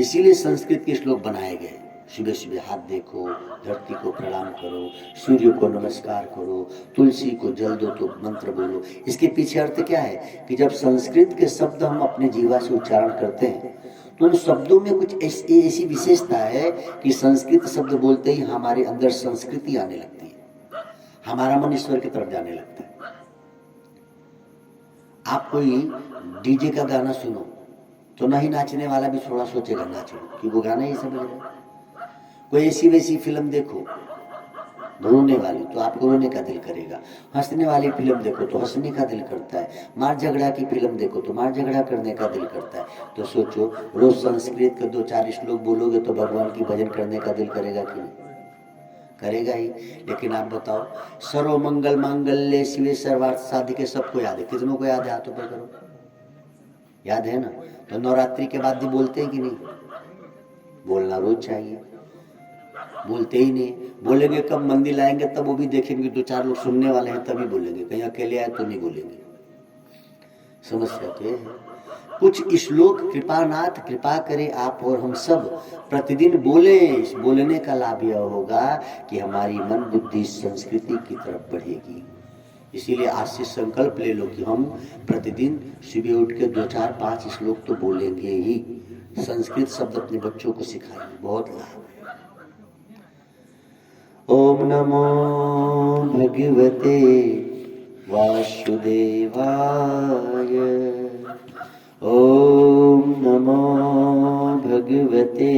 इसीलिए संस्कृत के श्लोक बनाए गए। सुबह सुबह हाथ देखो, धरती को प्रणाम करो, सूर्य को नमस्कार करो, तुलसी को जल दो तो मंत्र बोलो। इसके पीछे अर्थ क्या है कि जब संस्कृत के शब्द हम अपने जीवा से उच्चारण करते हैं तो उन शब्दों में कुछ ऐसी विशेषता है कि संस्कृत शब्द बोलते ही हमारे अंदर संस्कृति आने लगती है, हमारा मन ईश्वर की तरफ जाने लगता है। आप कोई डीजे का गाना सुनो तो नहीं नाचने वाला भी थोड़ा सोचेगा नाचो, कि वो गाना ही समझ रहे। कोई ऐसी वैसी फिल्म देखो रोने वाली तो आपको रोने का दिल करेगा, हंसने वाली फिल्म देखो तो हंसने का दिल करता है, मार झगड़ा की फिल्म देखो तो मार झगड़ा करने का दिल करता है। तो सोचो, रोज संस्कृत के 2-4 श्लोक बोलोगे तो भगवान की भजन करने का दिल करेगा कि नहीं? करेगा ही। लेकिन आप बताओ, सर्व मंगल मांगल्ये शिवे सर्वार्थ साधिके सबको याद है, कितनों को याद है? हाथों पर करो, याद है ना? तो नवरात्रि के बाद भी बोलते हैं कि नहीं? बोलना रोज चाहिए, बोलते ही नहीं। बोलेंगे कब मंदिर लाएंगे तब वो भी देखेंगे 2-4 लोग सुनने वाले हैं तभी बोलेंगे, कहीं अकेले आए तो नहीं बोलेंगे। समस्या तो है। कुछ श्लोक कृपानाथ कृपा करे आप और हम सब प्रतिदिन बोले। इस बोलने का लाभ यह होगा कि हमारी मन बुद्धि संस्कृति की तरफ बढ़ेगी। इसीलिए आज से संकल्प ले लो कि हम प्रतिदिन सुबह उठ के 2-4-5 श्लोक तो बोलेंगे ही। संस्कृत शब्द अपने बच्चों को सिखाएंगे, बहुत लाभ है। ओम नमो भगवते वासुदेवाय। ओम नमो भगवते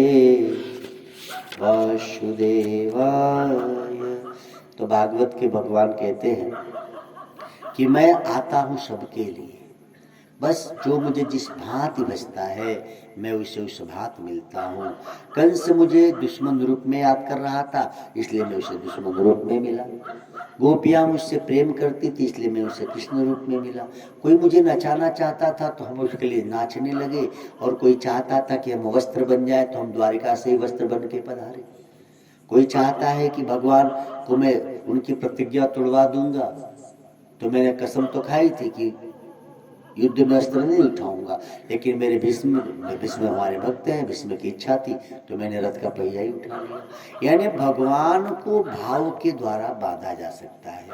वासुदेवाय। तो भागवत के भगवान कहते हैं कि मैं आता हूं सबके लिए, बस जो मुझे जिस भांति बचता है मैं उसे उस भांति मिलता हूँ। कंस मुझे दुश्मन रूप में याद कर रहा था इसलिए मैं उसे दुश्मन रूप में मिला। गोपियां मुझसे प्रेम करती थी इसलिए मैं उसे कृष्ण रूप में मिला। कोई मुझे नचाना चाहता था तो हम उसके लिए नाचने लगे, और कोई चाहता था कि हम वस्त्र बन जाए तो हम द्वारिका से ही वस्त्र बन के पधारे। कोई चाहता है कि भगवान को मैं उनकी प्रतिज्ञा तोड़वा दूंगा, तो मैंने कसम तो खाई थी कि युद्ध में अस्त्र नहीं उठाऊंगा, लेकिन मेरे भीष्म हमारे भक्त हैं, भीष्म की इच्छा थी तो मैंने रथ का पहिया ही उठा लिया। यानी भगवान को भाव के द्वारा बांधा जा सकता है,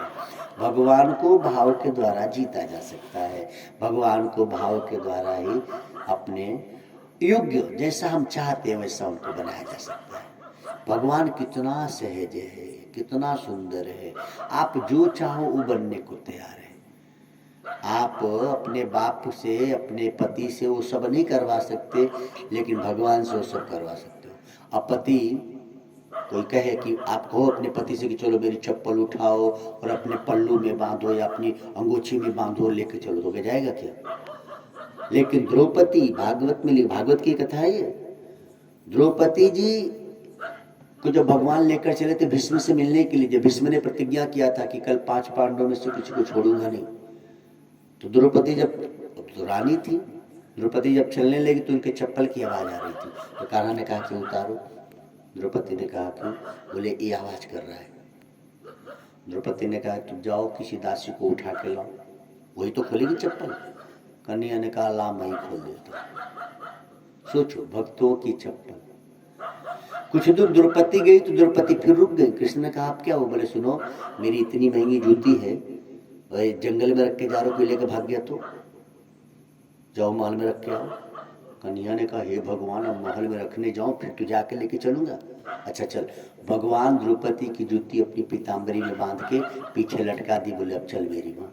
भगवान को भाव के द्वारा जीता जा सकता है, भगवान को भाव के द्वारा ही अपने योग्य जैसा हम चाहते हैं वैसा उनको बनाया जा सकता है। भगवान कितना सहज है, कितना सुंदर है, आप जो चाहो वो बनने को तैयार है। आप अपने बाप से, अपने पति से वो सब नहीं करवा सकते, लेकिन भगवान से वो सब करवा सकते हो। अब पति कोई कहे कि आप कहो अपने पति से कि चलो मेरी चप्पल उठाओ और अपने पल्लू में बांधो या अपनी अंगूठी में बांधो लेके चलो, तो क्या जाएगा क्या? लेकिन द्रौपदी, भागवत में, भागवत की कथा है ये, द्रौपदी जी को जब भगवान लेकर चले थे भीष्म से मिलने के लिए, जब भीष्म ने प्रतिज्ञा किया था कि कल 5 पांडवों में से किसी को छोड़ूंगा नहीं, तो द्रौपदी जब तो रानी थी, द्रौपदी जब चलने लगी तो उनके चप्पल की आवाज आ रही थी, तो कान्हा ने कहा कि उतारो। द्रौपदी ने कहा क्यों? बोले ये आवाज कर रहा है। द्रौपदी ने कहा तुम जाओ किसी दासी को उठा के लाओ, वही तो खोलेगी चप्पल। कन्हैया ने कहा ला मैं ही खोल देता। सोचो, भक्तों की चप्पल। कुछ दूर द्रौपदी गई तो द्रौपदी फिर रुक गई। कृष्ण ने कहा आप क्या हो? बोले सुनो, मेरी इतनी महंगी जूती है, जंगल में रख के जा रहे हो, कोई लेकर भाग गया तो जाओ महल में रख के आओ। कन्हैया ने कहा हे भगवान, अब महल में रखने जाऊं फिर तो जाके लेके चलूंगा। अच्छा चल। भगवान द्रौपदी की जूती अपनी पीताम्बरी में बांध के पीछे लटका दी, बोले अब चल मेरी माँ।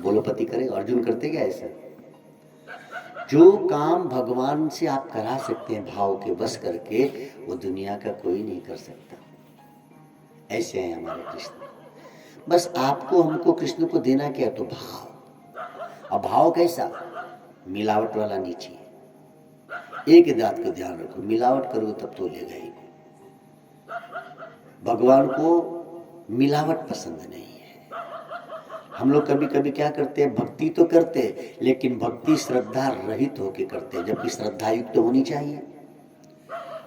बोलो पति करे, अर्जुन करते क्या ऐसा? जो काम भगवान से आप करा सकते हैं भाव के बस करके, वो दुनिया का कोई नहीं कर सकता। ऐसे हैं हमारे कृष्ण। बस आपको हमको कृष्ण को देना क्या? तो भाव। अब भाव कैसा? मिलावट वाला नहीं चाहिए। एक बात का ध्यान रखो, मिलावट करो तब तो लेगा ही। भगवान को मिलावट पसंद नहीं है। हम लोग कभी कभी क्या करते हैं, भक्ति तो करते हैं लेकिन भक्ति श्रद्धा रहित होके करते हैं, जबकि श्रद्धा युक्त तो होनी चाहिए।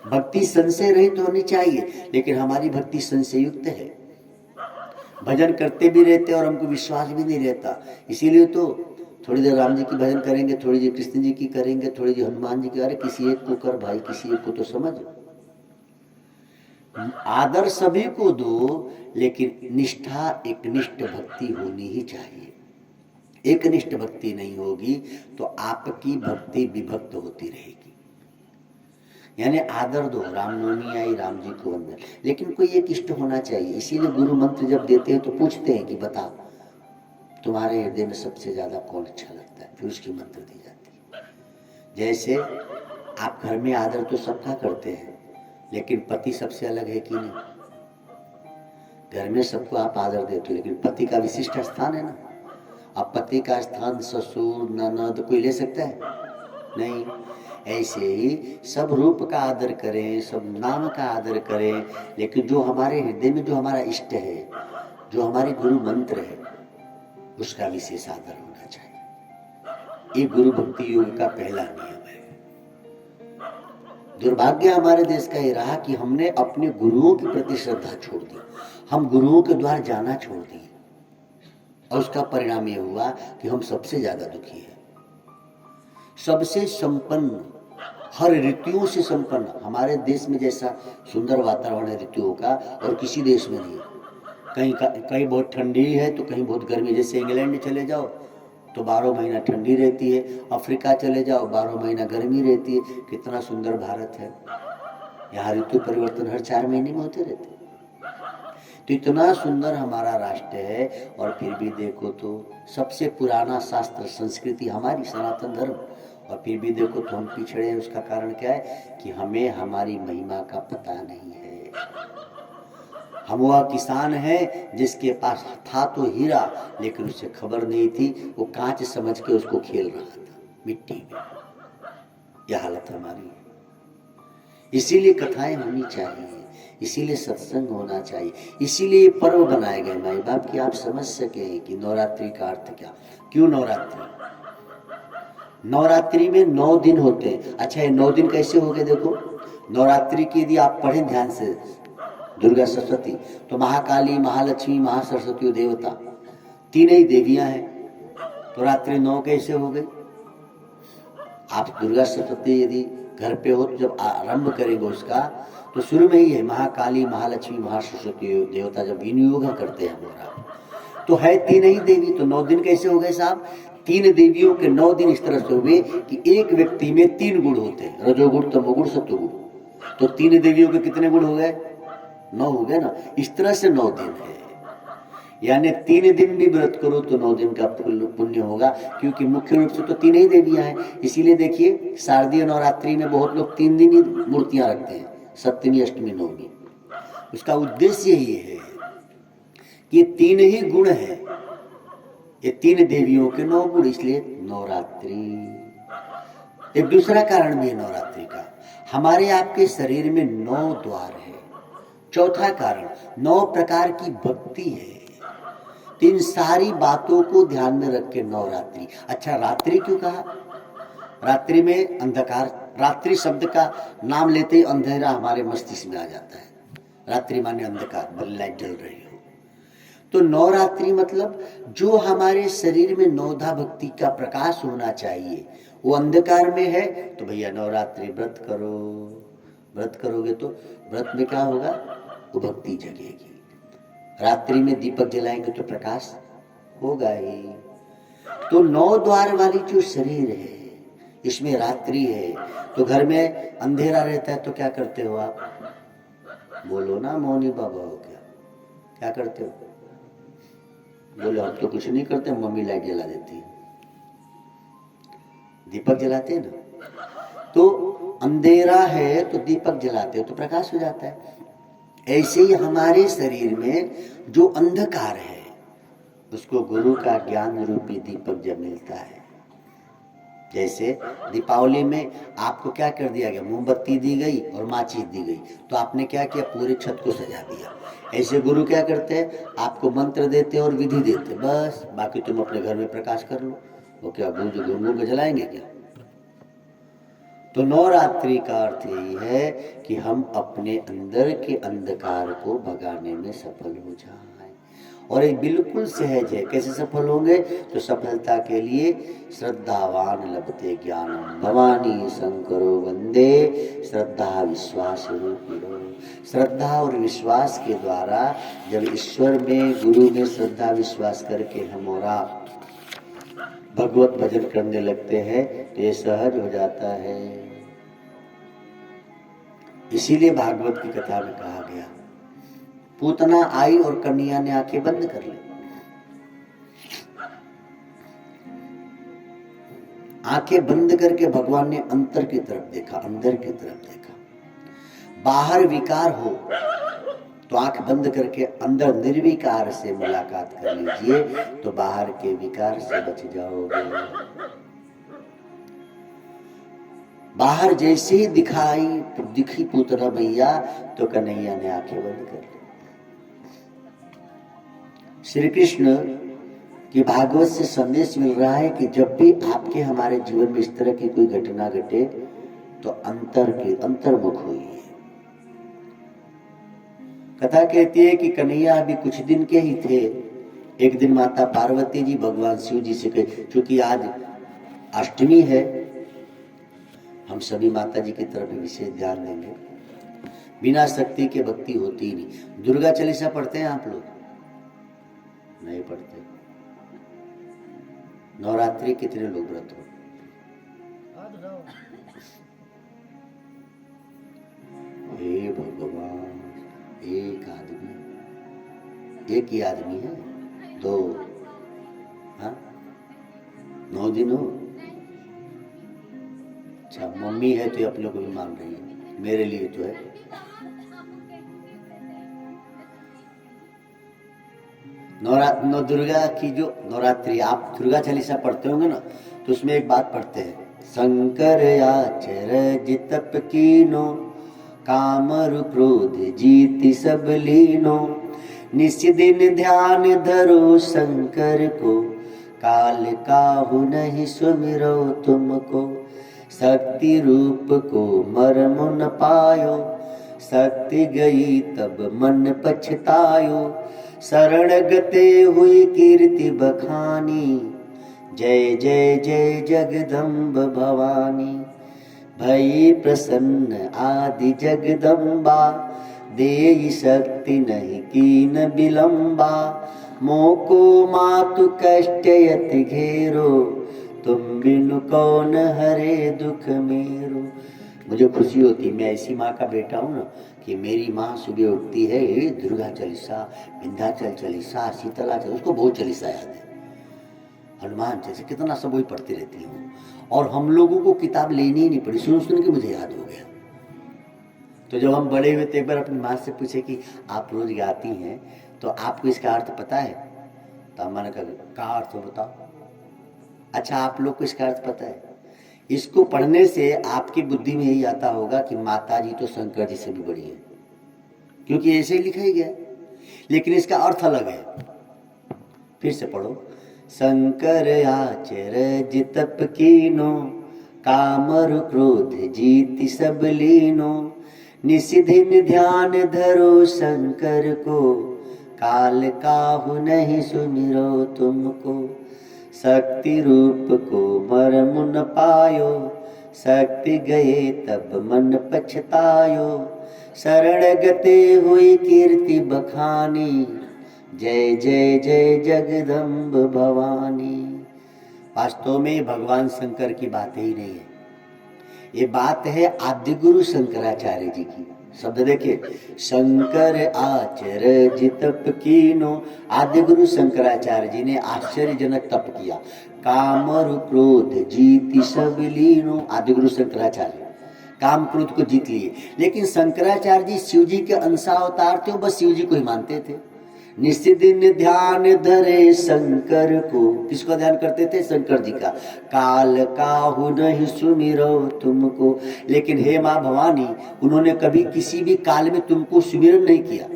भक्ति संशय रहित तो होनी चाहिए, लेकिन हमारी भक्ति संशय युक्त है। भजन करते भी रहते और हमको विश्वास भी नहीं रहता। इसीलिए तो थोड़ी देर राम जी की भजन करेंगे, थोड़ी देर कृष्ण जी की करेंगे, थोड़ी देर हनुमान जी की। अरे किसी एक को कर भाई, किसी एक को तो समझ। आदर सभी को दो, लेकिन निष्ठा एकनिष्ठ भक्ति होनी ही चाहिए। एकनिष्ठ भक्ति नहीं होगी तो आपकी भक्ति विभक्त होती रहेगी। यानी आदर दो, रामनवमी आई, राम जी को वंदन, लेकिन कोई एक इष्ट होना चाहिए। इसीलिए गुरु मंत्र जब देते हैं तो पूछते हैं कि बता तुम्हारे हृदय में सबसे ज्यादा कौन अच्छा लगता है, फिर उसकी मंत्र दी जाती है। जैसे आप घर में आदर तो सबका करते हैं, लेकिन पति सबसे अलग है कि नहीं? घर में सबको आप आदर देते हो, लेकिन पति का विशिष्ट स्थान है ना। अब पति का स्थान ससुर ननद कोई ले सकता है? नहीं। ऐसे ही सब रूप का आदर करें, सब नाम का आदर करें, लेकिन जो हमारे हृदय में जो हमारा इष्ट है, जो हमारे गुरु मंत्र है, उसका विशेष आदर होना चाहिए। ये गुरु भक्ति योग का पहला नियम है। दुर्भाग्य हमारे देश का ये रहा कि हमने अपने गुरुओं के प्रति श्रद्धा छोड़ दी, हम गुरुओं के द्वार जाना छोड़ दिए, और उसका परिणाम ये हुआ कि हम सबसे ज्यादा दुखी हैं। सबसे संपन्न, हर ऋतुओं से संपन्न हमारे देश में जैसा सुंदर वातावरण है ऋतुओं का, और किसी देश में नहीं। कहीं बहुत ठंडी है तो कहीं बहुत गर्मी। जैसे इंग्लैंड चले जाओ तो 12 महीना ठंडी रहती है, अफ्रीका चले जाओ 12 महीना गर्मी रहती है। कितना सुंदर भारत है। यहाँ ऋतु परिवर्तन हर 4 महीने में होते रहते। तो इतना सुंदर हमारा राष्ट्र है, और फिर भी देखो तो सबसे पुराना शास्त्र संस्कृति हमारी सनातन धर्म, और फिर भी देखो तो हम पिछड़े हैं। उसका कारण क्या है कि हमें हमारी महिमा का पता नहीं है। हम वह किसान है जिसके पास था तो हीरा, लेकिन उसे खबर नहीं थी, वो कांच समझ के उसको खेल रहा था मिट्टी में। यह हालत हमारी है। इसीलिए कथाएं होनी चाहिए, इसीलिए सत्संग होना चाहिए, इसीलिए पर्व बनाए गए माई बाप की आप समझ सके कि नवरात्रि का अर्थ क्या। क्यों नवरात्रि? नवरात्रि में 9 दिन होते हैं। अच्छा, ये 9 दिन कैसे हो गए? देखो, नवरात्रि की यदि आप पढ़ें ध्यान से, दुर्गा सरस्वती तो महाकाली, महालक्ष्मी, महासरस्वती देवता, 3 ही देवियां हैं। तो रात्रि 9 कैसे हो गई? आप दुर्गा सरस्वती यदि घर पे हो तो जब आरंभ करेंगे उसका, तो शुरू में ही है महाकाली, महालक्ष्मी, महासरस्वती देवता। जब विनियोग करते हैं हमारा, तो है 3 ही देवी। तो 9 दिन कैसे हो गए साहब? 3 देवियों के 9 दिन इस तरह से हो गए कि एक व्यक्ति में 3 गुण होते हैं, रजोगुण, तमोगुण, सत्वगुण। तो 3 देवियों के कितने गुण हो गए? 9 हो गए ना। इस तरह से 9 दिन है। यानी 3 दिन भी व्रत करो तो 9 दिन का पुण्य होगा, क्योंकि मुख्य रूप से तो 3 ही देवियां हैं। इसीलिए देखिए शारदीय नवरात्रि में बहुत लोग 3 दिन ही मूर्तियां रखते हैं, सप्तमी, अष्टमी, नवमी। उसका उद्देश्य यही है कि 3 ही गुण है, ये 3 देवियों के 9 गुण, इसलिए नवरात्रि। एक दूसरा कारण भी है नवरात्रि का, हमारे आपके शरीर में 9 द्वार है। चौथा कारण 9 प्रकार की भक्ति है। तो इन सारी बातों को ध्यान में रख के नवरात्रि। अच्छा, रात्रि क्यों कहा? रात्रि में अंधकार, रात्रि शब्द का नाम लेते ही अंधेरा हमारे मस्तिष्क में आ जाता है। रात्रि माने अंधकार, भले लाइट जल रही हो। तो नवरात्रि मतलब जो हमारे शरीर में नवधा भक्ति का प्रकाश होना चाहिए वो अंधकार में है, तो भैया नवरात्रि व्रत करो। व्रत करोगे तो व्रत में क्या होगा? वो भक्ति जगेगी। रात्रि में दीपक जलाएंगे तो प्रकाश होगा ही। तो 9 द्वार वाली जो शरीर है, इसमें रात्रि है। तो घर में अंधेरा रहता है तो क्या करते हो आप? बोलो ना मौनी बाबा हो क्या करते हो? बोलो हम तो कुछ नहीं करते, मम्मी लाइट जला देती है, दीपक जलाते हैं ना। तो अंधेरा है तो दीपक जलाते हो तो प्रकाश हो जाता है। ऐसे ही हमारे शरीर में जो अंधकार है उसको गुरु का ज्ञान रूपी दीपक जब मिलता है, जैसे दीपावली में आपको क्या कर दिया गया? मोमबत्ती दी गई और माचिस दी गई, तो आपने क्या किया? पूरे छत को सजा दिया। ऐसे गुरु क्या करते हैं? आपको मंत्र देते और विधि देते, बस बाकी तुम अपने घर में प्रकाश कर लो। वो क्या गुरु गुरु को जलाएंगे क्या? तो नवरात्रि का अर्थ यही है कि हम अपने अंदर के अंधकार को भगाने में सफल हो जाएं। और ये बिल्कुल सहज है। कैसे सफल होंगे? तो सफलता के लिए श्रद्धावान लभते ज्ञानम भवानी शंकरो वंदे श्रद्धा विश्वास रूपिणो। श्रद्धा और विश्वास के द्वारा जब ईश्वर में, गुरु में श्रद्धा विश्वास करके हम और आप भगवत भजन करने लगते हैं तो ये सहज हो जाता है। इसीलिए भागवत की कथा में कहा गया, पूतना आई और कन्या ने आंखें बंद कर ली। आंखें बंद करके भगवान ने अंतर की तरफ देखा, अंदर की तरफ देखा। बाहर विकार हो तो आंख बंद करके अंदर निर्विकार से मुलाकात कर लीजिए, तो बाहर के विकार से बच जाओगे। बाहर जैसे ही दिखी पूतना मैया तो कन्हैया ने आंखें बंद कर ली। श्री कृष्ण की भागवत से संदेश मिल रहा है कि जब भी आपके हमारे जीवन में इस तरह की कोई घटना घटे तो अंतर्मुख होइए। कथा कहती है कि कन्हैया अभी कुछ दिन के ही थे। एक दिन माता पार्वती जी भगवान शिव जी से कहे, क्योंकि आज अष्टमी है, हम सभी माता जी की तरफ विशेष ध्यान देंगे। बिना शक्ति के भक्ति होती ही नहीं। दुर्गा चालीसा पढ़ते हैं आप लोग? नहीं पढ़ते। नवरात्रि कितने लोग व्रत हो? हे भगवान, एक आदमी, एक ही आदमी है? दो? हाँ, 9 दिन हो। अच्छा, मम्मी है तो आप लोग भी मान रही है, मेरे लिए तो है। दुर्गा की जो नवरात्रि, आप दुर्गा चालीसा पढ़ते होंगे ना, तो उसमें एक बात पढ़ते हैं, शंकर आचरज तप कीनो कामरु क्रोध जीति सब लीनो। निस दिन ध्यान धरो शंकर को, काल काहू नहीं सुमिरो तुमको। शक्ति रूप को मर्म न पायो, शक्ति गई तब मन पछतायो। शरण गते हुई कीर्ति बखानी, जय जय जय जगदम्ब भवानी। भई प्रसन्न आदि जगदम्बा, देई शक्ति नहीं कीन विलंबा। मोको मातु कष्ट यति घेरो, तुम बिनु कौन हरे दुख मेरो। मुझे खुशी होती, मैं ऐसी माँ का बेटा हूँ ना कि मेरी माँ सुबह उठती है, दुर्गा चालीसा, विंध्याचल चालीसा, शीतला चालीसा, उसको बहुत चालीसा याद है, हनुमान चालीसा, कितना सब वही पढ़ती रहती हूँ। और हम लोगों को किताब लेनी ही नहीं पड़ी, सुन सुन के मुझे याद हो गया। तो जब हम बड़े हुए तो एक बार अपनी माँ से पूछे कि आप रोज गाती हैं तो आपको इसका अर्थ पता है? तो मैंने कहा क्या अर्थ हो बताओ। अच्छा, आप लोग को इसका अर्थ पता है? इसको पढ़ने से आपकी बुद्धि में यही आता होगा कि माता जी तो शंकर जी से भी बड़ी है, क्योंकि ऐसे ही लिखा ही गया, लेकिन इसका अर्थ अलग है। फिर से पढ़ो, शंकर आचरज तप कीनो, कामरु क्रोध जीति सब लीनो। निशिदिन ध्यान धरो शंकर को, काल काहू नहीं सुमिरो तुमको। शक्ति रूप को मर्म न पायो, शक्ति गए तब मन पछतायो। शरण गते हुई कीर्ति बखानी, जय जय जय जगदम्ब भवानी। वास्तव में भगवान शंकर की बात ही नहीं है, ये बात है आद्य गुरु शंकराचार्य जी की। शब्द देखिए, शंकर आचरज तप कीनो। आद्य गुरु शंकराचार्य जी ने आश्चर्यजनक तप किया, कामरु क्रोध जीति सब लीनो। आद्य गुरु शंकराचार्य काम क्रोध को जीत लिए, लेकिन शंकराचार्य जी शिव जी के अंशावतार थे, बस शिव जी को ही मानते थे। निस्दिन ध्यान धरे शंकर को, किसको ध्यान करते थे? शंकर जी का। काल काहू नहीं सुमिरो तुमको। लेकिन हे माँ भवानी, उन्होंने कभी किसी भी काल में तुमको सुमिरन नहीं किया।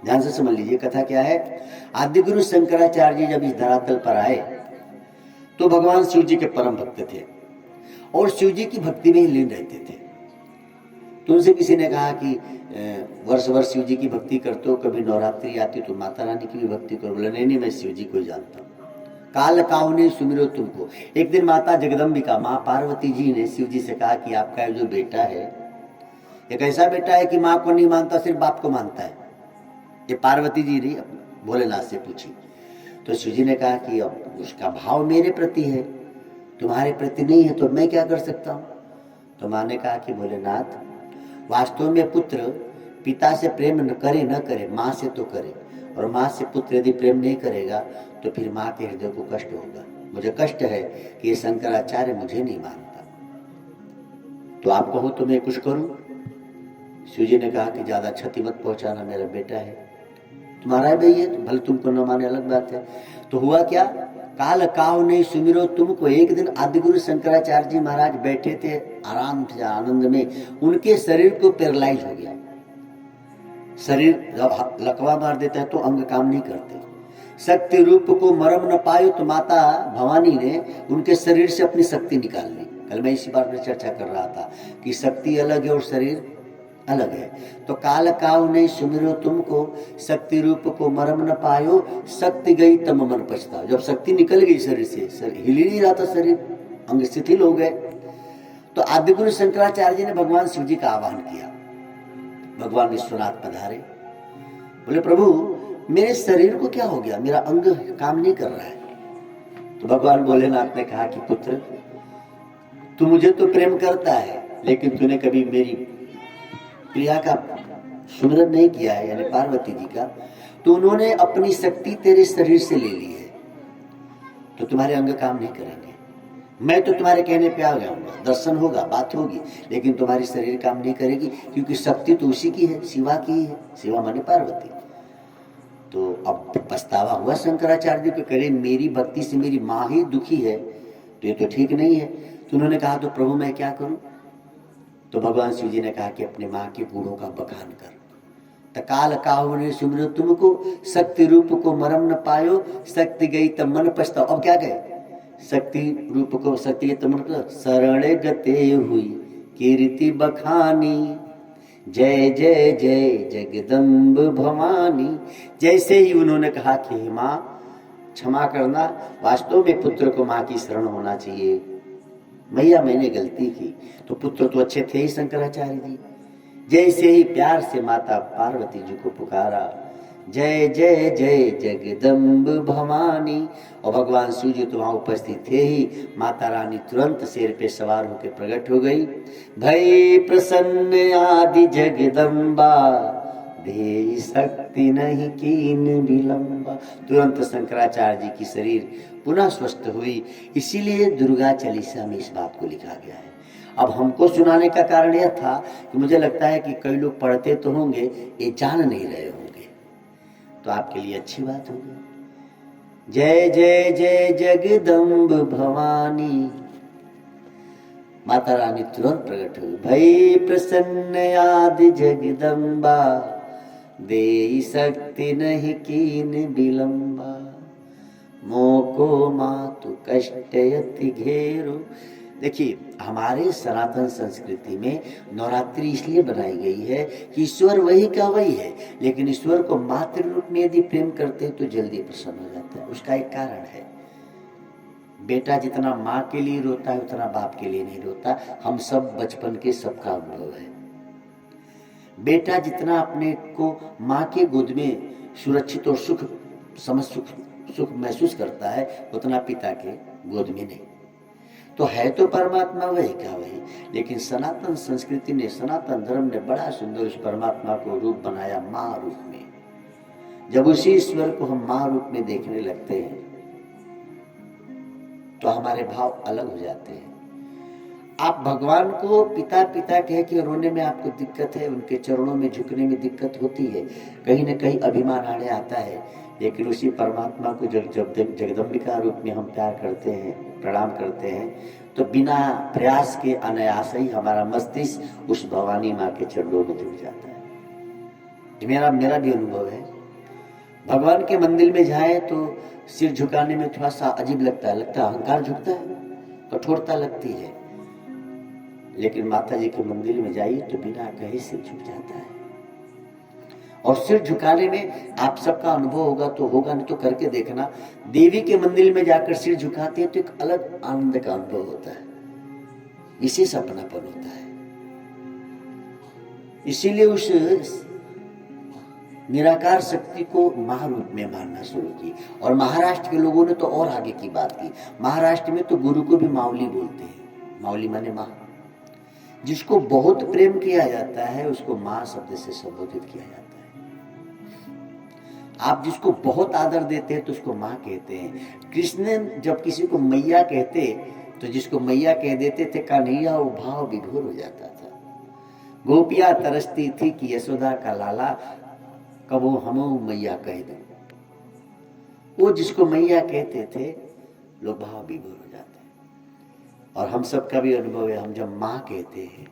ध्यान से समझ लीजिए कथा क्या है। आदि गुरु शंकराचार्य जी जब इस धरातल पर आए तो भगवान शिव जी के परम भक्त थे और शिव जी की भक्ति में ही लीन रहते थे। तो उनसे किसी ने कहा कि वर्ष वर्ष शिव जी की भक्ति करते हो, कभी नवरात्रि आती तो माता रानी की भी भक्ति करो। बोले नहीं मैं शिव जी को ही जानता हूँ। काल काहुने सुमिरो तुमको। एक दिन माता जगदम्बिका माँ पार्वती जी ने शिव जी से कहा कि आपका जो बेटा है एक ऐसा बेटा है कि माँ को नहीं मानता, सिर्फ बाप को मानता है। ये पार्वती जी ने भोलेनाथ से पूछी। तो शिव जी ने कहा कि अब उसका भाव मेरे प्रति है, तुम्हारे प्रति नहीं है, तो मैं क्या कर सकता हूँ। तो माँ ने कहा कि भोलेनाथ, वास्तव में पुत्र पिता से प्रेम न करे माँ से तो करे, और माँ से पुत्र यदि प्रेम नहीं करेगा तो फिर माँ के हृदय को कष्ट होगा। मुझे कष्ट है कि ये शंकराचार्य मुझे नहीं मानता, तो आप कहो तो मैं कुछ करूं। शिव जी ने कहा कि ज्यादा क्षति मत पहुंचाना, मेरा बेटा है, तुम्हारा भाई है, तो भले तुमको न माने अलग बात है। तो हुआ क्या, काल काहु नहीं सुमिरो तुमको। एक दिन आदिगुरु शंकराचार्य जी महाराज बैठे थे आराम से आनंद में, उनके शरीर को पैरालाइज हो गया। शरीर जब लकवा मार देता है तो अंग काम नहीं करते। शक्ति रूप को मरम न पायो, तो माता भवानी ने उनके शरीर से अपनी शक्ति निकाल ली। कल मैं इसी बात पर चर्चा कर रहा था कि शक्ति अलग है और शरीर अलग है। तो काल काहु नहीं सुमिरो तुमको, शक्ति रूप को मरम न पायो, शक्ति गई तब मन पछताओ। जब शक्ति निकल गई शरीर से, हिल ही नहीं रहा था शरीर, अंग शिथिल हो गए। तो आदिगुरु शंकराचार्य जी ने भगवान शिव जी का आह्वान किया। भगवान विश्वनाथ पधारे, बोले प्रभु मेरे शरीर को क्या हो गया, मेरा अंग काम नहीं कर रहा है। तो भगवान भोलेनाथ ने कहा कि पुत्र तू मुझे तो प्रेम करता है, लेकिन तूने कभी मेरी प्रिया का सुमिरन नहीं किया है, यानी पार्वती जी का। तो उन्होंने अपनी शक्ति तेरे शरीर से ले ली है, तो तुम्हारे अंग काम नहीं करेंगे। मैं तो तुम्हारे कहने पे आ जाऊंगा, दर्शन होगा, बात होगी, लेकिन तुम्हारी शरीर काम नहीं करेगी, क्योंकि शक्ति तो उसी की है, शिवा की ही है, शिवा माने पार्वती। तो अब पछतावा हुआ शंकराचार्य जी को, करे मेरी भक्ति से मेरी माँ ही दुखी है, तो ये तो ठीक नहीं है। तो उन्होंने कहा तो प्रभु मैं क्या करूं। तो भगवान शिव जी ने कहा कि अपने माँ के गुणों का बखान कर। तकाल काहु ने सुमिरो तुमको, शक्ति रूप को मरम न पायो, शक्ति गई तब मन पछताओ। अब क्या गए, शक्ति रूप को शक्ति गई तब मन, शरण गते हुई कीर्ति बखानी, जय जय जय जगदम्ब भवानी। जैसे ही उन्होंने कहा कि माँ क्षमा करना, वास्तव में पुत्र को माँ की शरण होना चाहिए, मैया मैंने गलती की। तो पुत्र तो अच्छे थे ही शंकराचार्य जी। जैसे ही प्यार से माता पार्वती जी को पुकारा, जय जय जय जगदम्ब भवानी, और भगवान शिव जी तो वहां उपस्थित थे ही। माता रानी तुरंत शेर पे सवार होकर प्रकट हो गई। भई प्रसन्न आदि जगदम्बा, दे शक्ति नहीं कीन विलंबा। तुरंत शंकराचार्य जी की शरीर पुनः स्वस्थ हुई। इसीलिए दुर्गा चालीसा में इस बात को लिखा गया है। अब हमको सुनाने का कारण यह था कि मुझे लगता है कि कई लोग पढ़ते तो होंगे, ये जान नहीं रहे होंगे, तो आपके लिए अच्छी बात होगी। जय जय जय जगदम्ब भवानी, माता रानी तुरंत प्रकट हुई। भई प्रसन्न आदि जगदम्बा, दे शक्ति नहीं कीन विलंबा, मोको मातु कष्ट यति घेरो। देखिए हमारे सनातन संस्कृति में नवरात्रि इसलिए बनाई गई है कि ईश्वर वही का वही है, लेकिन ईश्वर को मातृ रूप में यदि प्रेम करते हैं तो जल्दी प्रसन्न हो जाता है। उसका एक कारण है, बेटा जितना माँ के लिए रोता है उतना बाप के लिए नहीं रोता। हम सब बचपन के सबका अनुभव है। बेटा जितना अपने को माँ के गोद में सुरक्षित और सुख महसूस करता है, उतना पिता के गोद में नहीं। तो है तो परमात्मा वही का वही, लेकिन सनातन संस्कृति ने, सनातन धर्म ने बड़ा सुंदर उस परमात्मा को रूप बनाया माँ रूप में। जब उसी ईश्वर को हम माँ रूप में देखने लगते हैं तो हमारे भाव अलग हो जाते हैं। आप भगवान को पिता पिता कह के रोने में आपको दिक्कत है, उनके चरणों में झुकने में दिक्कत होती है, कहीं न कहीं अभिमान आने आता है। लेकिन उसी परमात्मा को जब जगदम्बिका रूप में हम प्यार करते हैं, प्रणाम करते हैं, तो बिना प्रयास के अनायास ही हमारा मस्तिष्क उस भवानी माँ के चरणों में झुक जाता है। मेरा भी अनुभव है। भगवान के मंदिर में जाए तो सिर झुकाने में थोड़ा सा अजीब लगता है, अहंकार झुकता है, कठोरता लगती है। लेकिन माता जी के मंदिर में जाइए तो बिना कहे सिर झुक जाता है। और सिर झुकाने में आप सबका अनुभव होगा तो होगा, नहीं तो करके देखना। देवी के मंदिर में जाकर सिर झुकाते हैं तो एक अलग आनंद का अनुभव होता है, विशेष अपनापन होता है। इसीलिए उस निराकार शक्ति को महारूप में मानना शुरू की। और महाराष्ट्र के लोगों ने तो और आगे की बात की। महाराष्ट्र में तो गुरु को भी मावली बोलते हैं। मावली माने माँ। जिसको बहुत प्रेम किया जाता है उसको माँ शब्द से संबोधित किया जाता है। आप जिसको बहुत आदर देते हैं तो उसको माँ कहते हैं। कृष्ण जब किसी को मैया कहते तो जिसको मैया कह देते थे कन्हैया वो भाव विभोर हो जाता था। गोपियां तरसती थी कि यशोदा का लाला कबो हमो मैया कह दो। वो जिसको मैया कहते थे लोग भाव विभोर हो जाते हैं। और हम सबका भी अनुभव है, हम जब माँ कहते हैं,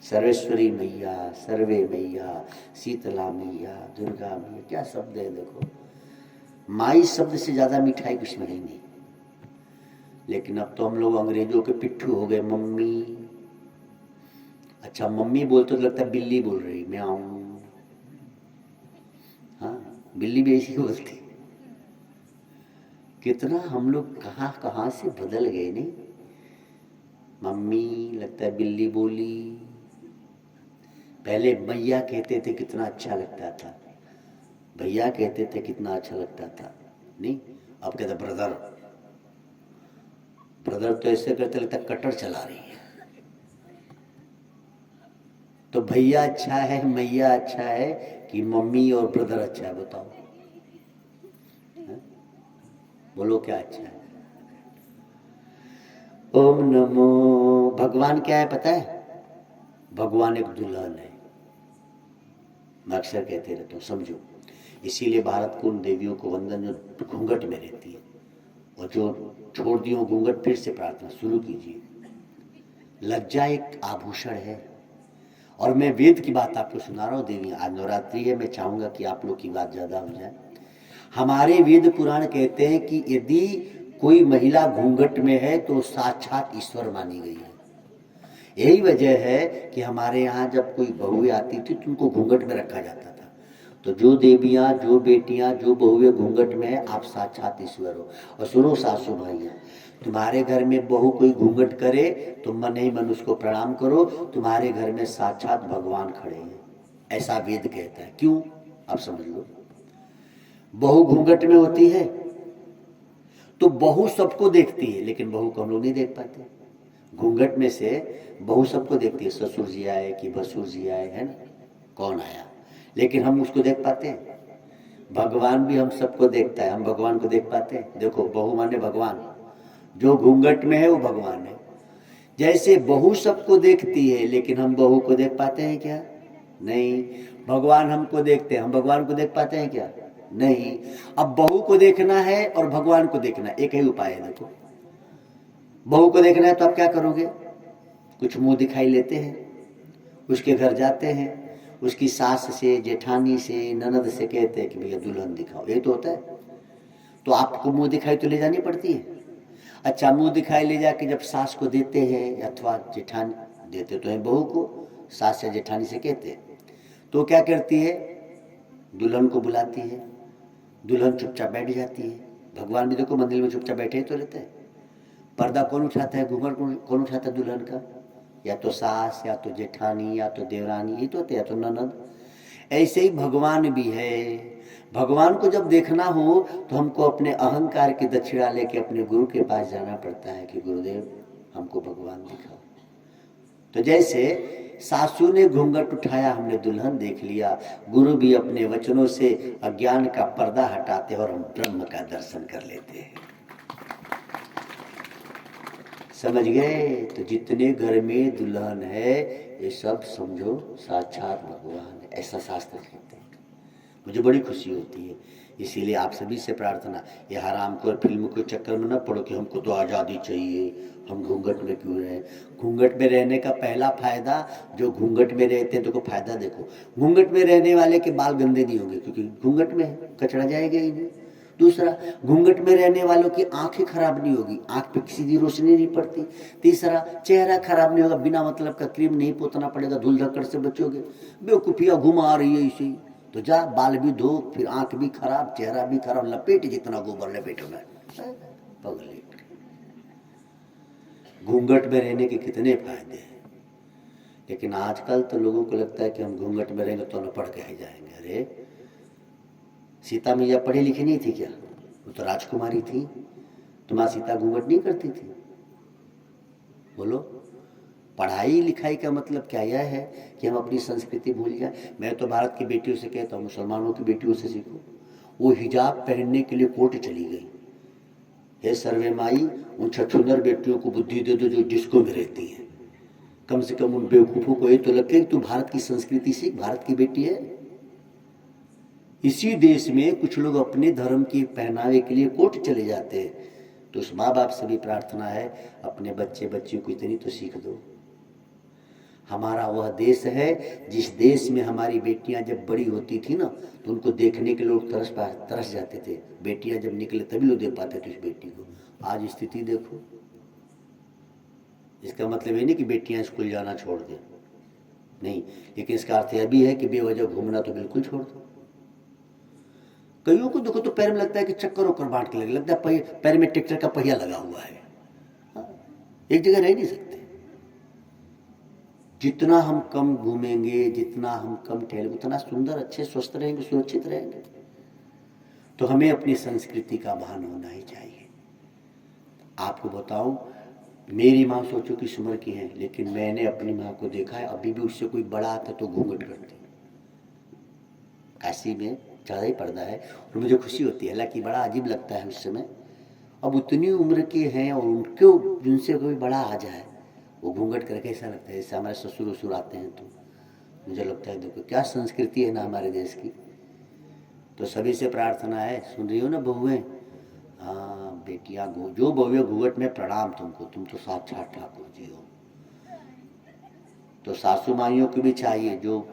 सर्वेश्वरी मैया, सर्वे मैया, शीतला मैया, दुर्गा मैया, क्या शब्द है देखो। माई शब्द से ज्यादा मिठाई कुछ में नहीं। लेकिन अब तो हम लोग अंग्रेजों के पिट्ठू हो गए। मम्मी, अच्छा मम्मी बोलते तो लगता है बिल्ली बोल रही, म्याऊं। हाँ, बिल्ली भी ऐसी बोलती। कितना हम लोग कहाँ कहाँ से बदल गए नहीं। मम्मी लगता है बिल्ली बोली। पहले मैया कहते थे कितना अच्छा लगता था, भैया कहते थे कितना अच्छा लगता था, नहीं। अब कहते ब्रदर। ब्रदर तो ऐसे करते लगता कटर चला रही है। तो भैया अच्छा है, मैया अच्छा है कि मम्मी और ब्रदर अच्छा है, बताओ। बोलो क्या अच्छा है। ओम नमो। भगवान क्या है पता है? भगवान एक दुल्हन है। मैं अक्सर कहते रहता हूँ, समझो। इसीलिए भारत को उन देवियों को वंदन जो घूंघट में रहती है, और जो छोड़ दियो घूंघट फिर से प्रार्थना शुरू कीजिए। लज्जा एक आभूषण है। और मैं वेद की बात आपको सुना रहा हूँ देवी। आज नवरात्रि है, मैं चाहूंगा कि आप लोग की बात ज्यादा हो जाए। हमारे वेद पुराण कहते हैं कि यदि कोई महिला घूंघट में है तो साक्षात ईश्वर मानी गई है। यही वजह है कि हमारे यहाँ जब कोई बहुएं आती थी तो उनको घूंघट में रखा जाता था। तो जो देवियाँ, जो बेटियाँ, जो बहुएं घूंघट में है, आप साक्षात ईश्वर हो। और सुनो सासू भाइयाँ, तुम्हारे घर में बहू कोई घूंघट करे तो मन ही मन उसको प्रणाम करो, तुम्हारे घर में साक्षात भगवान खड़े हैं, ऐसा वेद कहता है। क्यों? आप समझ लो। बहू घूंघट में होती है तो बहू सबको देखती है, लेकिन बहू को हम लोग नहीं देख पाते। घूंघट में से बहू सबको देखती है, ससुर जी आए कि भसुर जी आए, है ना, कौन आया, लेकिन हम उसको देख पाते हैं। भगवान भी हम सबको देखता है, हम भगवान को देख पाते हैं। देखो, बहू माने भगवान, जो घूंघट में है वो भगवान है। जैसे बहू सबको देखती है लेकिन हम बहू को देख पाते हैं क्या? नहीं। भगवान हमको देखते हैं, हम भगवान को देख पाते हैं क्या? नहीं। अब बहू को देखना है और भगवान को देखना, एक ही उपाय है। देखो, बहू को देखना है तो आप क्या करोगे? कुछ मुंह दिखाई लेते हैं, उसके घर जाते हैं, उसकी सास से, जेठानी से, ननद से कहते हैं कि भैया दुल्हन दिखाओ। ये तो होता है। तो आपको मुंह दिखाई तो ले जानी पड़ती है। अच्छा, मुंह दिखाई ले जाके जब सास को देते हैं अथवा जेठानी देते तो है बहू को, सास या जेठानी से कहते हैं, तो क्या करती है? दुल्हन को बुलाती है। दुल्हन चुपचाप बैठ जाती है। भगवान भी देखो मंदिर में चुपचाप बैठे ही तो रहते हैं। पर्दा कौन उठाता है? घूंघट कौन उठाता है दुल्हन का? या तो सास, या तो जेठानी, या तो देवरानी, ये तो होते, या तो ननद। ऐसे ही भगवान भी है। भगवान को जब देखना हो तो हमको अपने अहंकार की दक्षिणा लेके अपने गुरु के पास जाना पड़ता है कि गुरुदेव हमको भगवान दिखाओ। तो जैसे सासू ने घूंघट उठाया, हमने दुल्हन देख लिया, गुरु भी अपने वचनों से अज्ञान का पर्दा हटाते और हम ब्रह्म का दर्शन कर लेते हैं। समझ गए? तो जितने घर में दुल्हन है ये सब समझो साक्षात भगवान है, ऐसा शास्त्र कहते हैं। मुझे बड़ी खुशी होती है। इसीलिए आप सभी से प्रार्थना, ये हरामखोर फिल्म के चक्कर में न पड़ो कि हमको तो आज़ादी चाहिए, हम घूंघट में क्यों रहें। घूंघट में रहने का पहला फायदा, जो घूंघट में रहते हैं तो को फायदा देखो, घूंघट में रहने वाले के बाल गंदे नहीं होंगे क्योंकि घूंघट में है, कचरा जाएगा ही नहीं। दूसरा, घूंघट में रहने वालों की आंखें खराब नहीं होगी, आंख पे सीधी रोशनी नहीं पड़ती। तीसरा, चेहरा खराब नहीं होगा, बिना मतलब का क्रीम नहीं पोतना पड़ेगा, धूल धक्कड़ से बचोगे। बेवकूफिया घुमा रही है इसे, तो जा बाल भी धो, फिर आंख भी खराब, चेहरा भी खराब, लपेट जितना गोबर लपेटो ना पगले। घूंघट में रहने के कितने फायदे हैं, लेकिन आजकल तो लोगों को लगता है कि हम घूंघट में रहेंगे तो न पढ़ के ही जाएंगे। अरे सीता मैया पढ़ी लिखी नहीं थी क्या? वो तो राजकुमारी थी। तुम्हारी सीता घूंघट नहीं करती थी? बोलो, पढ़ाई लिखाई का मतलब क्या यह है कि हम अपनी संस्कृति भूल जाए? मैं तो भारत की बेटियों से कहता हूँ, मुसलमानों की बेटियों से सीखो। वो हिजाब पहनने के लिए कोर्ट चली गई। हे सर्वे माई, उन छछूंदर बेटियों को बुद्धि दे दो जो डिस्को में रहती हैं। कम से कम उन बेवकूफों को ये तो लगे कि तू भारत की संस्कृति सीख, भारत की बेटी है। इसी देश में कुछ लोग अपने धर्म की पहनावे के लिए कोर्ट चले जाते हैं। तो उस माँ बाप से भी प्रार्थना है, अपने बच्चे बच्चियों को इतनी तो सीख दो। हमारा वह देश है जिस देश में हमारी बेटियां जब बड़ी होती थी ना, तो उनको देखने के लोग तरस जाते थे। बेटियां जब निकले तभी लोग देख पाते थे उस बेटी को। आज स्थिति देखो। इसका मतलब ये नहीं कि बेटियां स्कूल जाना छोड़ दें, नहीं, लेकिन इसका अर्थ यह भी है कि बेवजह घूमना तो बिल्कुल छोड़ दो। कईयों को देखो तो पैर में लगता है कि चक्कर होकर बांट के लगता है पैर में ट्रैक्टर का पहिया लगा हुआ है। एक जगह रह नहीं सकते। जितना हम कम घूमेंगे, जितना हम कम टहलेंगे, उतना सुंदर, अच्छे, स्वस्थ रहेंगे, सुरक्षित रहेंगे। तो हमें अपनी संस्कृति का भान होना ही चाहिए। आपको बताऊं, मेरी माँ सोचो किस उम्र की है, लेकिन मैंने अपनी माँ को देखा है, अभी भी उससे कोई बड़ा आता तो घूंघट करती। काशी में ज़्यादा ही पर्दा है और मुझे खुशी होती है, हालांकि बड़ा अजीब लगता है उस समय। अब उतनी उम्र के हैं और उनको जिनसे कोई बड़ा आ जाए वो घूंघट करके ऐसा लगता है जैसे हमारे ससुर वसुर आते हैं। तो मुझे लगता है देखो क्या संस्कृति है ना हमारे देश की। तो सभी से प्रार्थना है, सुन रही हो ना बहुएं? हाँ बेटियां, जो बहुएं घूंघट में प्रणाम तुमको, तुम तो साक्षात ठाकुर जी हो। तो सासू माइयों को भी चाहिए, जो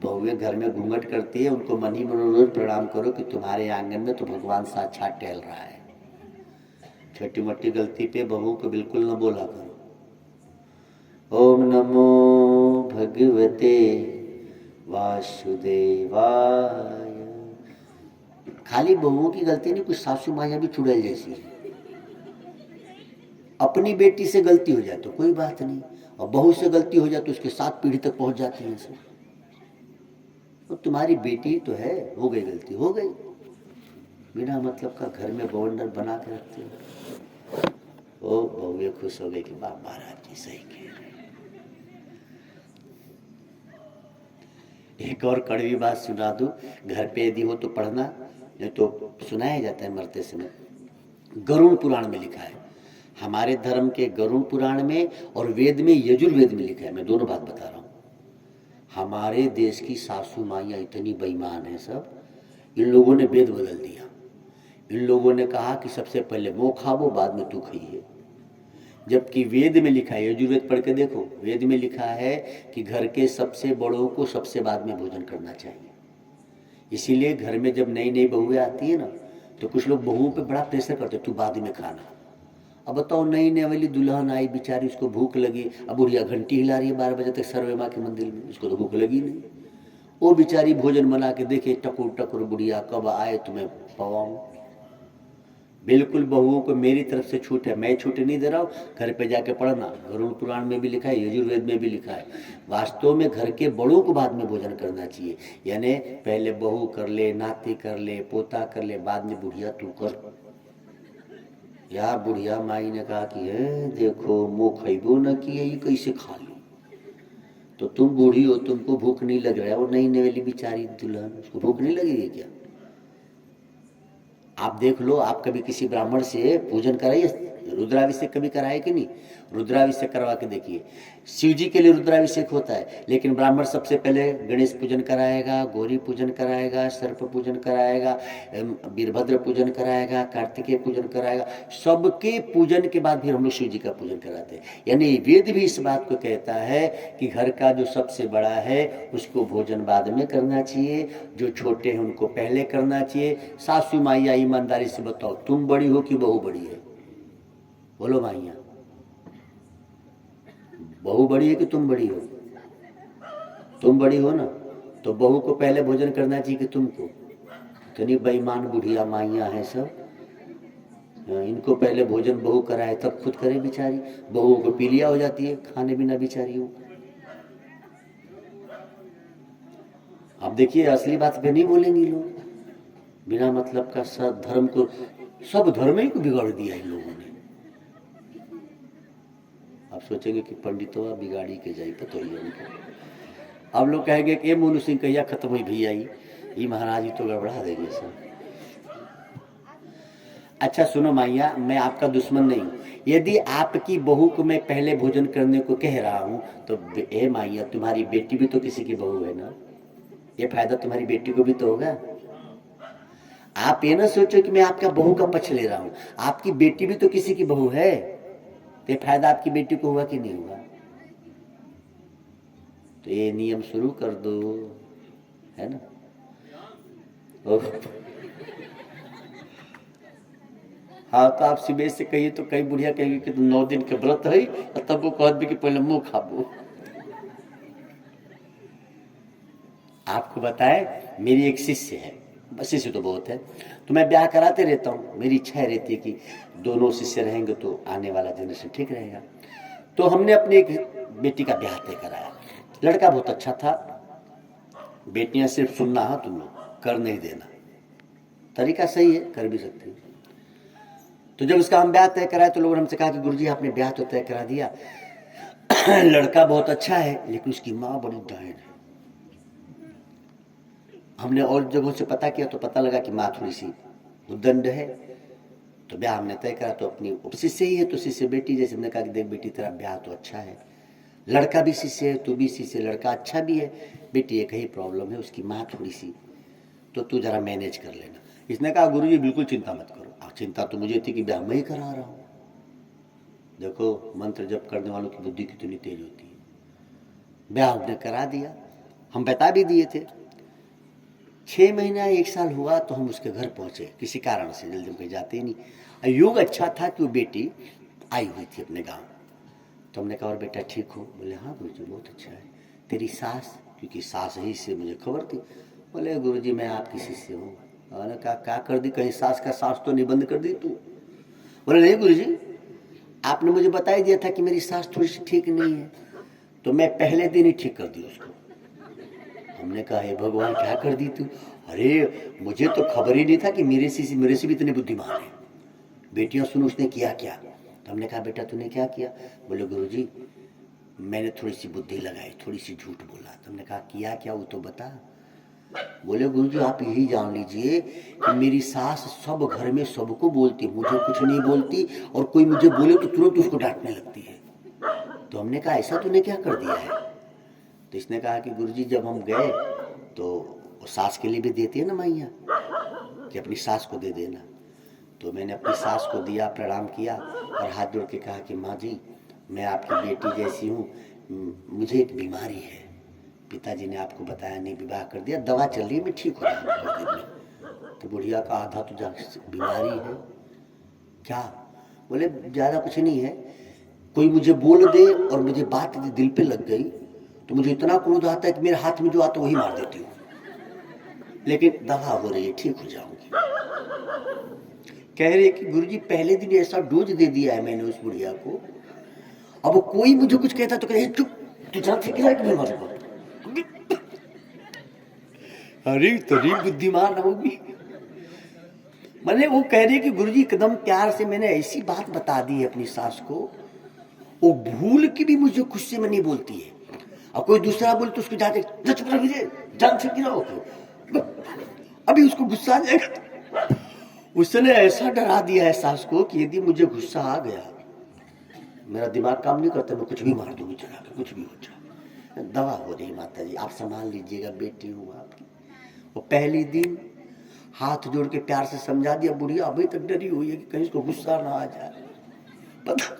बहुएं घर में घूंघट करती है उनको मन ही मन रोज प्रणाम करो कि तुम्हारे आंगन में तो भगवान साक्षात टहल रहा है। छोटी मोटी गलती पे बहू को बिल्कुल न बोला करो। ओम नमो भगवते वासुदेवाय। खाली बहुओं की गलती नहीं, कुछ सासू माइयां भी चुड़ैल जैसी है। अपनी बेटी से गलती हो जाए तो कोई बात नहीं, और बहू से गलती हो जाए तो उसके 7 पीढ़ी तक पहुंच जाती है। तो तुम्हारी बेटी तो है, हो गई गलती हो गई, बिना मतलब का घर में बवंडर बना के रखते हो। ओ बहुए खुश हो गए कि वाह महाराज जी सही कह रहे। एक और कड़वी बात सुना दूं, घर पे यदि हो तो पढ़ना, नहीं तो सुनाया जाता है मरते समय। गरुड़ पुराण में लिखा है, हमारे धर्म के गरुड़ पुराण में और वेद में यजुर्वेद में लिखा है। मैं दोनों बात बता रहा हूँ। हमारे देश की सासू माइयाँ इतनी बेईमान है सब, इन लोगों ने वेद बदल दिया। इन लोगों ने कहा कि सबसे पहले वो खाओ बाद में तू खाइए, जबकि वेद में लिखा है, यजुर्वेद पढ़ के देखो, वेद में लिखा है कि घर के सबसे बड़ों को सबसे बाद में भोजन करना चाहिए। इसीलिए घर में जब नई नई बहुएं आती है ना, तो कुछ लोग बहुओं पे बड़ा प्रेशर करते, तू बाद में खाना। अब बताओ, नई नई वाली दुल्हन आई बेचारी, उसको भूख लगी, अब बुढ़िया घंटी हिला रही है 12 बजे तक सर्वे माँ के मंदिर में, उसको तो भूख लगी नहीं। वो बेचारी भोजन बना के देखे, टकुर टकुर बुढ़िया कब आए तुम्हें पवाऊं। बिल्कुल बहुओं को मेरी तरफ से छूट है, मैं छूट नहीं दे रहा हूँ, घर पे जाके पढ़ना। गरुड़ पुराण में भी लिखा है, यजुर्वेद में भी लिखा है। वास्तव में घर के बड़ों को बाद में भोजन करना चाहिए, यानी पहले बहू कर ले, नाती कर ले, पोता कर ले, बाद में बुढ़िया तू कर। यार बुढ़िया माई ने कहा कि है देखो मो खैबो न किए, ये कैसे खा लो। तो तुम बूढ़ी हो, तुमको भूख नहीं लग रहा है, वो नई नवेली बेचारी दुल्हन, उसको भूख नहीं लगेगी क्या? आप देख लो, आप कभी किसी ब्राह्मण से पूजन कराइए, रुद्राभिषेक कभी कराए कि नहीं? रुद्राभिषेक करवा के देखिए। शिव जी के लिए रुद्राभिषेक होता है, लेकिन ब्राह्मण सबसे पहले गणेश पूजन कराएगा, गौरी पूजन कराएगा, सर्प पूजन कराएगा, वीरभद्र पूजन कराएगा, कार्तिकेय पूजन कराएगा। सबके पूजन के बाद फिर हम लोग शिव जी का पूजन कराते हैं। यानी वेद भी इस बात को कहता है कि घर का जो सबसे बड़ा है उसको भोजन बाद में करना चाहिए, जो छोटे हैं उनको पहले करना चाहिए। सासू माइया ईमानदारी से बताओ, तुम बड़ी हो कि बहू बड़ी है? बोलो माइया, बहू बड़ी है कि तुम बड़ी हो? तुम बड़ी हो ना, तो बहू को पहले भोजन करना चाहिए कि तुमको? इतनी बेईमान बुढ़िया माइयाँ हैं सब, इनको पहले भोजन बहू कराए तब खुद करे बेचारी। बहू को पीलिया हो जाती है खाने बिना बेचारियों। अब देखिए असली बात पे नहीं बोलेंगे लोग, बिना मतलब का सब धर्म को, सब धर्म ही को बिगाड़ दिया इन लोगों ने। आप सोचेंगे कि पंडितों बिगाड़ी के जाई पता ही उनको। अब लोग कहेंगे कि मोनू सिंह कहिया खत्म हुई भैया, ये महाराज ही तो गड़बड़ा देंगे सब। अच्छा सुनो माइया, मैं आपका दुश्मन नहीं हूँ। यदि आपकी बहू को मैं पहले भोजन करने को कह रहा हूँ तो ए माइया, तुम्हारी बेटी भी तो किसी की बहू है ना, ये फायदा तुम्हारी बेटी को भी तो होगा। आप ये ना सोचो कि मैं आपका बहू का पक्ष ले रहा हूँ, आपकी बेटी भी तो किसी की बहू है, तो ये फायदा आपकी बेटी को हुआ कि नहीं हुआ? तो ये नियम शुरू कर दो, है ना। हाँ तो आप सुबह से कहिए तो कई बुढ़िया कहेगी कि 9 दिन के व्रत है, और तब वो कहत भी कि पहले मुंह खाबो। आपको बताए मेरी एक शिष्य है, शिष्य तो बहुत है, तो मैं ब्याह कराते रहता हूँ। मेरी इच्छा रहती है कि दोनों शिष्य रहेंगे तो आने वाला जनरेशन ठीक रहेगा। तो हमने अपनी एक बेटी का ब्याह तय कराया। लड़का बहुत अच्छा था, बेटियां सिर्फ सुनना, हाँ तुम लोग कर नहीं देना, तरीका सही है, कर भी सकती। तो जब उसका हम ब्याह तय कराए तो लोगों ने हमसे कहा कि गुरुजी आपने ब्याह तो तय करा दिया, लड़का बहुत अच्छा है लेकिन उसकी माँ बड़ी डायन है। हमने और जगहों से पता किया तो पता लगा कि माँ थोड़ी सी उद्दंड है। तो ब्याह हमने तय करा, तो अपनी शिष्य ही है तो शिष्य बेटी, जैसे हमने कहा कि देख बेटी तेरा ब्याह तो अच्छा है, लड़का भी शिष्य है, तू भी शिष्य, लड़का अच्छा भी है, बेटी एक ही प्रॉब्लम है उसकी माँ थोड़ी सी, तो तू जरा मैनेज कर लेना। इसने कहा गुरुजी बिल्कुल चिंता मत करो। चिंता तो मुझे थी कि ब्याह मैं ही करा रहा हूँ। देखो मंत्र जप करने वालों की बुद्धि कितनी तेज होती है। ब्याह हमने करा दिया, हम बता भी दिए थे। 6 महीना 1 साल हुआ तो हम उसके घर पहुंचे, किसी कारण से, जल्दी हम कहीं जाते ही नहीं। योग अच्छा था कि वो बेटी आई हुई थी अपने गांव। तो हमने कहा और बेटा ठीक हो? बोले हाँ गुरुजी बहुत अच्छा है। तेरी सास, क्योंकि सास ही से मुझे खबर थी। बोले गुरुजी मैं आपकी शिष्य हूँ। मैंने कहा क्या कर दी, कहीं सास का सास तो नहीं बंद कर दी तू? बोले नहीं गुरुजी, आपने मुझे बता ही दिया था कि मेरी सास थोड़ी सी ठीक नहीं है, तो मैं पहले दिन ही ठीक कर दी उसको। हमने कहा हे भगवान क्या कर दी तू? अरे मुझे तो खबर ही नहीं था कि मेरे से भी इतने बुद्धिमान है। बेटियां सुनो उसने किया क्या? तो हमने कहा बेटा तूने क्या किया? बोले गुरुजी मैंने थोड़ी सी बुद्धि लगाई, थोड़ी सी झूठ बोला। तो हमने कहा किया क्या वो तो बता। बोले गुरुजी आप यही जान लीजिए कि मेरी सास सब घर में सबको बोलती, मुझे कुछ नहीं बोलती, और कोई मुझे बोले तो तुरंत उसको डांटने लगती है। तो हमने कहा ऐसा तूने क्या कर दिया है? तो इसने कहा कि गुरुजी जब हम गए तो सास के लिए भी देती है ना माइया, कि अपनी सास को दे देना। तो मैंने अपनी सास को दिया, प्रणाम किया और हाथ जोड़ के कहा कि माँ जी मैं आपकी बेटी जैसी हूँ, मुझे एक बीमारी है, पिताजी ने आपको बताया नहीं, विवाह कर दिया, दवा चल रही है, मैं ठीक हो जाऊँगा। तो बुढ़िया का आधा तो बीमारी है क्या? बोले ज़्यादा कुछ नहीं है, कोई मुझे बोल दे और मुझे बात दिल पे लग गई तो मुझे इतना क्रोध आता है कि मेरे हाथ में जो आता वही मार देती हूँ, लेकिन दवा हो रही है, ठीक हो जाऊंगी। कह रहे कि गुरुजी पहले दिन ऐसा डोज दे दिया है मैंने उस बुढ़िया को, अब कोई मुझे कुछ कहता तो कहे चुप, तू जान से गिरा कि मैं मारूंगा। अरे तरी बुद्धिमान होगी। मैंने वो कह रहे कि गुरुजी एकदम प्यार से मैंने ऐसी बात बता दी है अपनी सास को, वो भूल के भी मुझे गुस्से में नहीं बोलती है, और कोई दूसरा बोले तो उसको जाके जान से गिराओ, अभी उसको गुस्सा आ जाएगा। उसने ऐसा डरा दिया है सास को कि यदि मुझे गुस्सा आ गया, मेरा दिमाग काम नहीं करता, मैं कुछ भी मार दूंगी चला के, कुछ भी हो जाए। दवा हो रही माता जी, आप संभाल लीजिएगा, बेटी हूँ आपकी। वो पहली दिन हाथ जोड़ के प्यार से समझा दिया, बुढ़िया अभी तक डरी हुई है कि कहीं उसको गुस्सा ना आ जाए। पता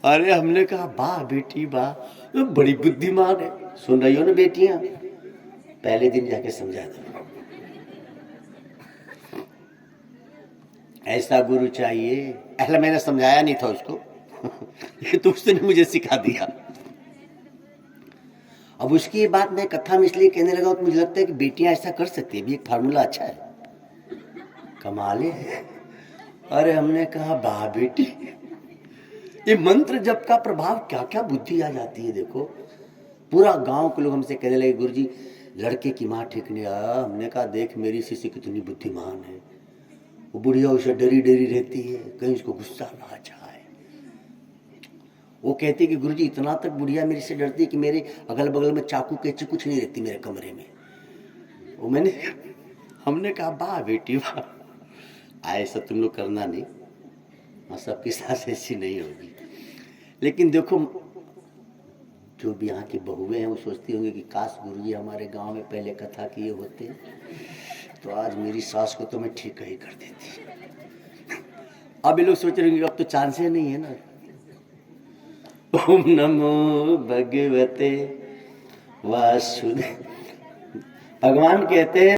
अरे हमने कहा वाह बेटी वाह, बड़ी बुद्धिमान है। सुन रही हो ना बेटियां, पहले दिन जाके समझा दो, ऐसा गुरु चाहिए। पहले मैंने समझाया नहीं था उसको ये तो उसने मुझे सिखा दिया। अब उसकी ये बात मैं कथा में इसलिए कहने लगा तो मुझे लगता है कि बेटियां ऐसा कर सकती है, भी एक फार्मूला अच्छा है, कमाल है। अरे हमने कहा वाह बेटी, ये मंत्र जप का प्रभाव क्या क्या बुद्धि आ जाती है। देखो पूरा गांव के लोग हमसे कहने लगे गुरुजी लड़के की माँ ठीक नहीं आया। हमने कहा देख मेरी शिष्य कितनी बुद्धिमान है, वो बुढ़िया उसे डरी डरी रहती है कहीं उसको गुस्सा ना आ जाए। वो कहती कि गुरुजी इतना तक बुढ़िया मेरे से डरती है कि मेरे अगल बगल में चाकू कैंची कुछ नहीं रहती मेरे कमरे में। वो हमने कहा वाह बेटी वाह, ऐसा तुम लोग करना नहीं, हाँ सबके साथ ऐसी नहीं होगी। लेकिन देखो जो भी यहाँ की बहुएं हैं वो सोचती होंगी कि काश गुरुजी हमारे गांव में पहले कथा किए होते तो आज मेरी सास को तो मैं ठीक ही कर देती। अब ये लोग सोच रहे होंगे अब तो चांस ही नहीं है ना। ओम नमो भगवते वासुदेव। भगवान कहते हैं